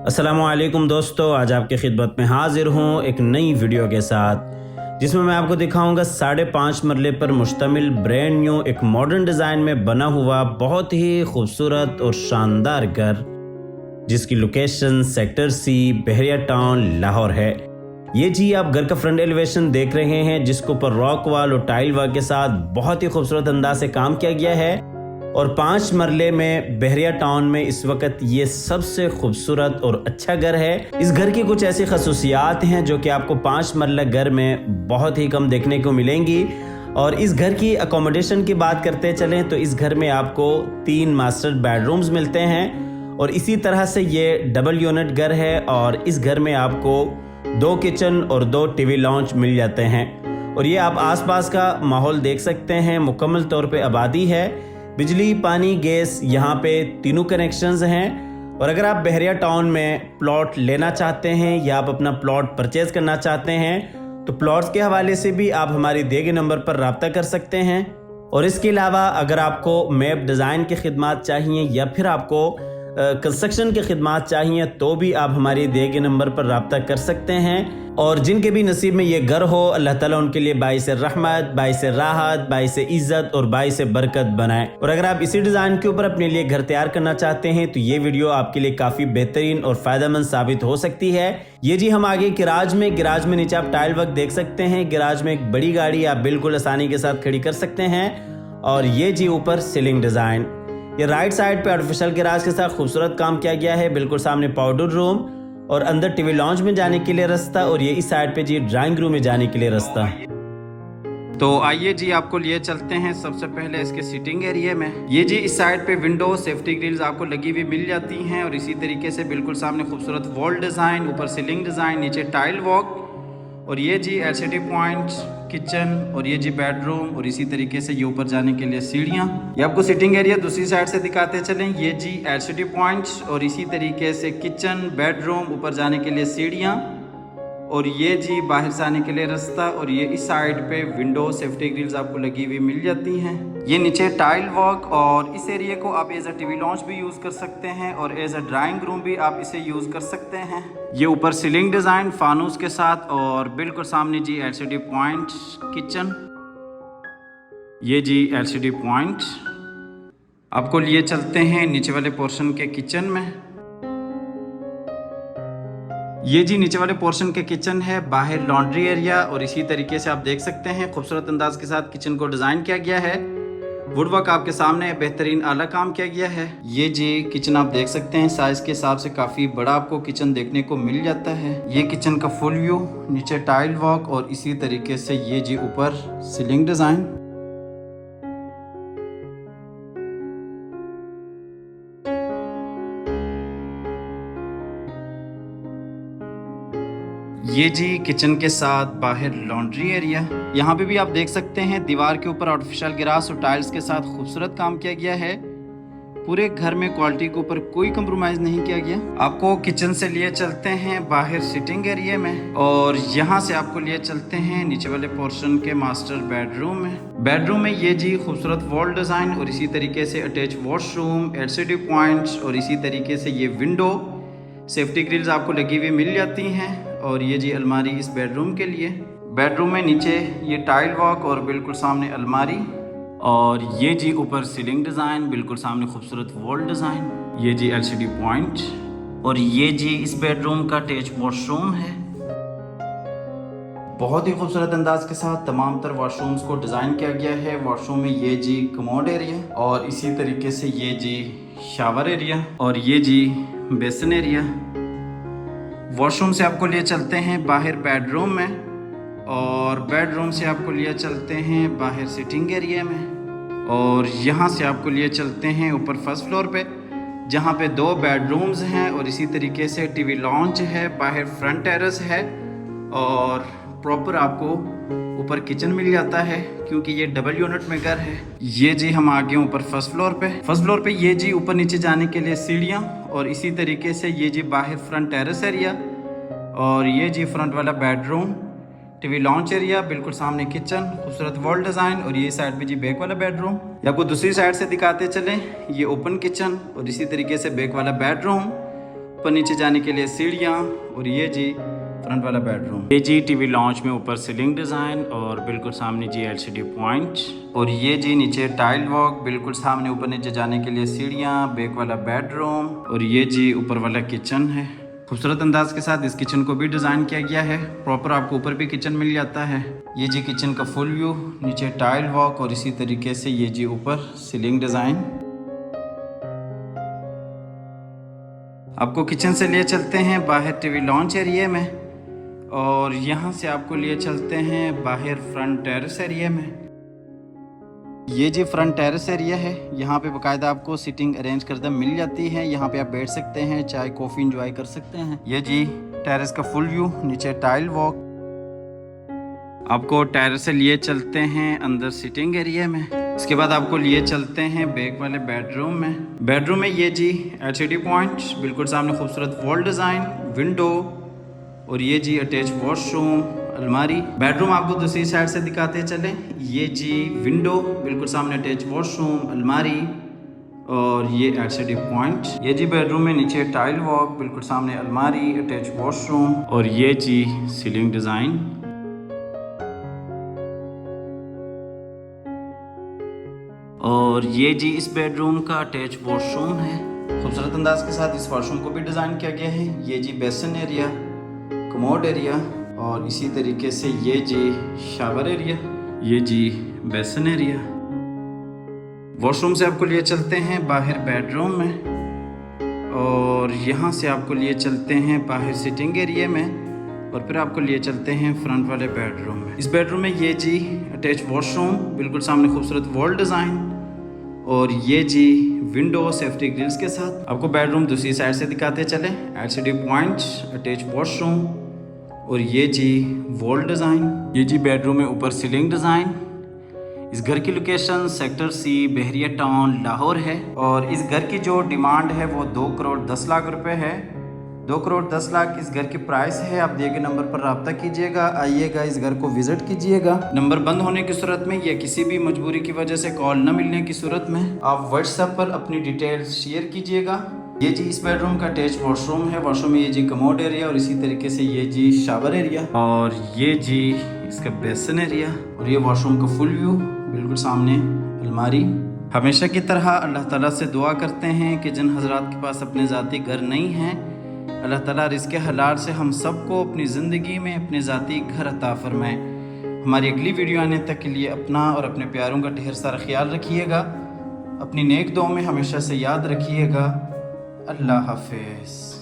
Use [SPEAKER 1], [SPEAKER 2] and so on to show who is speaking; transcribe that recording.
[SPEAKER 1] अस्सलामुअलैकुम दोस्तों, आज आपकी खिदमत में हाजिर हूँ एक नई वीडियो के साथ जिसमें मैं आपको दिखाऊंगा 5.5 मरले पर मुश्तमिल ब्रांड न्यू एक मॉडर्न डिज़ाइन में बना हुआ बहुत ही खूबसूरत और शानदार घर, जिसकी लोकेशन सेक्टर सी, बहरिया टाउन, लाहौर है। ये जी आप घर का फ्रंट एलिवेशन देख रहे हैं, जिसके ऊपर रॉक वॉल और टाइल वर्क के साथ बहुत ही खूबसूरत अंदाज से काम किया गया है और 5 मरले में बहरिया टाउन में इस वक्त ये सबसे खूबसूरत और अच्छा घर है। इस घर की कुछ ऐसी खसूसियात हैं जो कि आपको 5 मरला घर में बहुत ही कम देखने को मिलेंगी। और इस घर की अकोमोडेशन की बात करते चलें तो इस घर में आपको 3 मास्टर बेडरूम्स मिलते हैं और इसी तरह से ये डबल यूनिट घर है और इस घर में आपको 2 किचन और 2 टीवी लॉन्च मिल जाते हैं। और ये आप आसपास का माहौल देख सकते हैं, मुकम्मल तौर पे आबादी है, बिजली, पानी, गैस यहाँ पे तीनों कनेक्शंस हैं। और अगर आप बहरिया टाउन में प्लॉट लेना चाहते हैं या आप अपना प्लॉट परचेज करना चाहते हैं तो प्लॉट्स के हवाले से भी आप हमारी दिए गए नंबर पर रब्ता कर सकते हैं। और इसके अलावा अगर आपको मैप डिज़ाइन की खिदमत चाहिए या फिर आपको कंस्ट्रक्शन की खिदमत चाहिए तो भी आप हमारे दिए गए नंबर पर रब्ता कर सकते हैं। और जिनके भी नसीब में ये घर हो, अल्लाह ताला उनके लिए बाइस रहमत, बाइस राहत, बाइस इज़्ज़त और बाइस बरकत बनाए। और अगर आप इसी डिज़ाइन के ऊपर अपने लिए घर तैयार करना चाहते हैं तो ये वीडियो आपके लिए काफ़ी बेहतरीन और फ़ायदेमंद साबित हो सकती है। ये जी हम आगे गिराज में नीचे आप टाइल वर्क देख सकते हैं। गिराज में एक बड़ी गाड़ी आप बिल्कुल आसानी के साथ खड़ी कर सकते हैं। और ये जी ऊपर सीलिंग डिज़ाइन, ये राइट साइड पे आर्टिफिशियल गिराज के साथ खूबसूरत काम किया गया है। बिल्कुल सामने पाउडर रूम और अंदर टीवी लॉन्च में जाने के लिए रास्ता, और ये इस साइड पे जी ड्राइंग रूम में जाने के लिए रास्ता। तो आइए जी आपको लिए चलते हैं सबसे पहले इसके सीटिंग एरिया में। ये जी इस साइड पे विंडो, सेफ्टी ग्रिल्स आपको लगी हुई मिल जाती हैं और इसी तरीके से बिल्कुल सामने खूबसूरत वॉल डिज़ाइन, ऊपर सीलिंग डिज़ाइन, नीचे टाइल वॉक। और ये जी एलसीडी पॉइंट, किचन और ये जी बेडरूम और इसी तरीके से ये ऊपर जाने के लिए सीढ़ियाँ। ये आपको सिटिंग एरिया दूसरी साइड से दिखाते चलें। ये जी एलसीडी पॉइंट्स और इसी तरीके से किचन, बेडरूम, ऊपर जाने के लिए सीढ़ियाँ और ये जी बाहर से आने के लिए रास्ता। और ये इस साइड पे विंडो, सेफ्टी ग्रिल्स आपको लगी हुई मिल जाती हैं। ये नीचे टाइल वर्क और इस एरिया को आप एज अ टीवी लॉन्च भी यूज़ कर सकते हैं और एज अ ड्राइंग रूम भी आप इसे यूज़ कर सकते हैं। ये ऊपर सीलिंग डिज़ाइन फानूस के साथ और बिल्कुल सामने जी एलसीडी पॉइंट किचन। ये जी एलसीडी पॉइंट आपको लिए चलते हैं नीचे वाले पोर्शन के किचन में। ये जी नीचे वाले पोर्शन के किचन है, बाहर लॉन्ड्री एरिया और इसी तरीके से आप देख सकते हैं खूबसूरत अंदाज के साथ किचन को डिज़ाइन किया गया है। वुडवर्क आपके सामने बेहतरीन आला काम किया गया है। ये जी किचन आप देख सकते हैं, साइज़ के हिसाब से काफ़ी बड़ा आपको किचन देखने को मिल जाता है। ये किचन का फुल व्यू, नीचे टाइल वर्क और इसी तरीके से ये जी ऊपर सीलिंग डिज़ाइन। ये जी किचन के साथ बाहर लॉन्ड्री एरिया। यहाँ पे भी आप देख सकते हैं दीवार के ऊपर आर्टिफिशियल ग्रास और टाइल्स के साथ खूबसूरत काम किया गया है। पूरे घर में क्वालिटी के ऊपर कोई कंप्रोमाइज़ नहीं किया गया। आपको किचन से लिए चलते हैं बाहर सिटिंग एरिया में और यहाँ से आपको लिए चलते हैं नीचे वाले पोर्शन के मास्टर बेडरूम में। बेडरूम में ये जी खूबसूरत वॉल डिज़ाइन और इसी तरीके से अटैच वॉशरूम, एलसीडी पॉइंट्स और इसी तरीके से ये विंडो, सेफ्टी ग्रिल्स आपको लगी हुई मिल जाती हैं। और ये जी अलमारी इस बेडरूम के लिए। बेडरूम में नीचे ये टाइल वर्क और बिल्कुल सामने अलमारी और ये जी ऊपर सीलिंग डिज़ाइन, बिल्कुल सामने खूबसूरत वॉल डिज़ाइन। ये जी एलसीडी पॉइंट और ये जी इस बेडरूम का अटैच वॉशरूम है। बहुत ही खूबसूरत अंदाज के साथ तमाम तर वॉशरूम्स को डिज़ाइन किया गया है। वॉशरूम में ये जी कमोड एरिया और इसी तरीके से ये जी शावर एरिया और ये जी बेसन एरिया। वॉशरूम से आपको लिए चलते हैं बाहर बेडरूम में और बेडरूम से आपको लिए चलते हैं बाहर सिटिंग एरिया में और यहाँ से आपको लिए चलते हैं ऊपर फर्स्ट फ्लोर पे, जहाँ पे 2 बेडरूम्स हैं और इसी तरीके से टीवी लॉन्च है, बाहर फ्रंट टेरेस है और प्रॉपर आपको ऊपर किचन मिल जाता है क्योंकि ये डबल यूनिट में घर है। ये जी हम आ गए ऊपर फर्स्ट फ्लोर पे ये जी ऊपर नीचे जाने के लिए सीढ़ियाँ और इसी तरीके से ये जी बाहर फ्रंट टेरेस एरिया और ये जी फ्रंट वाला बेडरूम, टीवी लॉन्च एरिया, बिल्कुल सामने किचन, खूबसूरत वॉल डिज़ाइन और ये साइड पे जी बैक वाला बेडरूम। ये आपको दूसरी साइड से दिखाते चलें, ये ओपन किचन और इसी तरीके से बैक वाला बेडरूम
[SPEAKER 2] ऊपर नीचे जाने के लिए सीढ़ियाँ और ये जी फ्रंट वाला बेडरूम।
[SPEAKER 1] ये जी टीवी लॉन्च में ऊपर सीलिंग डिज़ाइन और बिल्कुल सामने जी LCD पॉइंट
[SPEAKER 2] और ये जी नीचे टाइल वॉक, बिल्कुल सामने ऊपर नीचे जाने के लिए सीढ़ियाँ, बैक वाला बेडरूम और ये जी ऊपर वाला किचन है। खूबसूरत अंदाज के साथ इस किचन को भी डिज़ाइन किया गया है। प्रॉपर आपको ऊपर भी किचन मिल जाता है। ये जी किचन का फुल व्यू, नीचे टाइल वॉक और इसी तरीके से ये जी ऊपर सीलिंग डिज़ाइन। आपको किचन से लिए चलते हैं बाहर टीवी लॉन्च एरिया में और यहाँ से आपको लिए चलते हैं बाहर फ्रंट टेरेस एरिया में। ये जी फ्रंट टेरेस एरिया है। यहाँ पे बाकायदा आपको सीटिंग अरेंज करके मिल जाती है। यहाँ पे आप बैठ सकते हैं, चाय कॉफ़ी इंजॉय कर सकते हैं। ये जी टेरेस का फुल व्यू, नीचे टाइल वॉक। आपको टेरेस से लिए चलते हैं अंदर सीटिंग एरिया में। इसके बाद आपको लिए चलते हैं बैक वाले बेडरूम में। बेडरूम में ये जी LCD पॉइंट, बिल्कुल सामने खूबसूरत वॉल डिज़ाइन, विंडो और ये जी अटैच वॉशरूम, अलमारी। बेडरूम आपको दूसरी साइड से दिखाते चलें। ये जी विंडो, बिल्कुल सामने अटैच वॉशरूम, अलमारी और ये LCD पॉइंट। ये जी बेडरूम में नीचे टाइल वॉक, बिल्कुल सामने अलमारी, अटैच वॉशरूम और ये जी सीलिंग डिज़ाइन। और ये जी इस बेडरूम का अटैच वॉशरूम है। खूबसूरत अंदाज के साथ इस वॉशरूम को भी डिज़ाइन किया गया है। ये जी बेसिन एरिया, कमोड एरिया और इसी तरीके से ये जी शावर एरिया, ये जी बेसिन एरिया। वॉशरूम से आपको लिए चलते हैं बाहर बेडरूम में और यहाँ से आपको लिए चलते हैं बाहर सिटिंग एरिया में और फिर आपको लिए चलते हैं फ्रंट वाले बेडरूम में। इस बेडरूम में ये जी अटैच वॉशरूम, बिल्कुल सामने खूबसूरत वॉल डिज़ाइन और ये जी विंडो सेफ्टी ग्रिल्स के साथ। आपको बेडरूम दूसरी साइड से दिखाते चले। LCD पॉइंट, अटैच वॉशरूम और ये जी वॉल डिज़ाइन। ये जी बेडरूम में ऊपर सीलिंग डिज़ाइन। इस घर की लोकेशन सेक्टर C, बहरिया टाउन, लाहौर है और इस घर की जो डिमांड है वो 2 करोड़ 10 लाख रुपए है। 2 करोड़ 10 लाख इस घर की प्राइस है। आप दिए गए नंबर पर रब्ता कीजिएगा, आइएगा, इस घर को विजिट कीजिएगा। नंबर बंद होने की सूरत में या किसी भी मजबूरी की वजह से कॉल न मिलने की सूरत में आप व्हाट्सएप पर अपनी डिटेल्स शेयर कीजिएगा। ये जी इस बेडरूम का अटैच वॉशरूम है। वॉशरूम में ये जी कमोड एरिया और इसी तरीके से ये जी शावर एरिया और ये जी इसका बेसिन एरिया और ये वॉशरूम का फुल व्यू, बिल्कुल सामने अलमारी। हमेशा की तरह अल्लाह ताला से दुआ करते हैं कि जिन हजरात के पास अपने ज़ाती घर नहीं हैं, अल्लाह ताला रिज़्क़ हलाल से हम सबको अपनी ज़िंदगी में अपने ज़ाती घर अता फरमाए। हमारी अगली वीडियो आने तक के लिए अपना और अपने प्यारों का ढेर सारा ख्याल रखिएगा। अपनी नेक दुआओं में हमेशा से याद रखिएगा। अल्लाह हाफ़िज़।